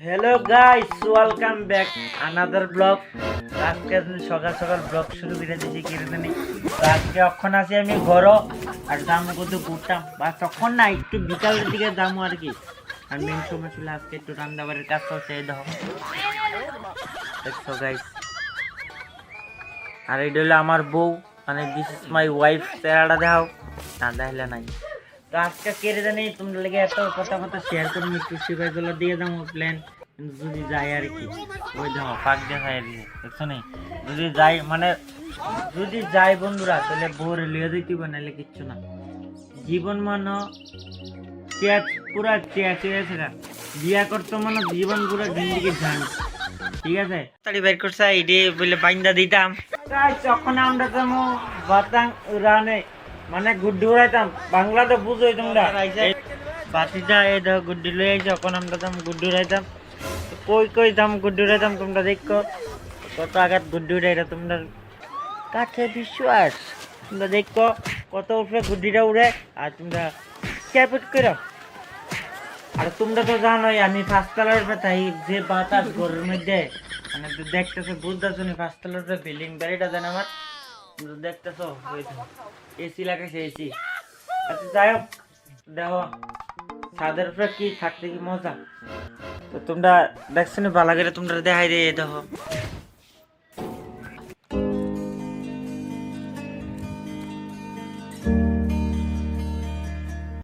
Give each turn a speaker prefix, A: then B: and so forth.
A: Hello guys, welcome back another blog. আজকে সকাল সকাল ব্লগ শুরু করে দিয়েছি কি জানি। আজকে অখন আছি আমি ঘর আর দাম কত ঘুরতাম বা তখন না একটু বিকালের দিকে দামও আর কি। আর মেন সময় ছিল আজকে একটু রান্নাবাড়ির কাজ চলছে, এই দেখো দেখছো গাইস। আর এটা হলো আমার বউ, মানে দিস ইজ মাই ওয়াইফ। চেহারাটা দেখাও, না দেখলে নাই। তো আজকে কেড়ে জানি তোমরা লেগে এত কথা কথা শেয়ার করুন, একটু সিপাইগুলো দিয়ে দাও প্ল্যান। কিন্তু যদি যাই আর কি, ওই দেখো পাক দেখায় দিয়ে দেখছো নি। যদি যাই মানে যদি যাই বন্ধুরা, তাহলে বউরে লিয়ে দিতে নাহলে কিচ্ছু না। জীবন মানে চেয়ার পুরা চেয়ার চেয়েছে না, বিয়া করতে মানে জীবন পুরো জিন্দিগি ঝান। ঠিক আছে, তাড়ি বের করছে আইডি বলে বাইন্দা দিতাম। যখন আমরা যেমন বাতাং রানে মানে গুড্ডি উড়াইতাম, বাংলা তো বুঝোই তোমরা। বাতিটা এই দেখো গুড্ডি লই আইছে, যখন আমরা দাম গুড্ডি উড়াইতাম। কই কই দাম গুড্ডি উড়াইতাম তোমরা দেখো, কত আঘাত গুড্ডি উড়াইটা তোমরা কাছে বিশ্বাস। তোমরা দেখো কত উপরে গুড্ডিটা উড়ে, আর তোমরা ক্যাপেট করো। আর তোমরা তো জানোই আমি পাঁচতলার উপরে তাই, যে বাতাস ঘরের মধ্যে মানে তো দেখতেছো বুঝতেছো নি। পাঁচতলার উপরে বিল্ডিং বাড়িটা জানো আমার, তোমরা দেখতেছো ওই তো এসি লাগাইছে এসি। আচ্ছা যাই হোক, দেখো ছাদের উপরে কি থাকতে কি মজা। তো তোমরা দেখছো নি ভালো করে, তোমরা দেখাই দিয়ে দেখো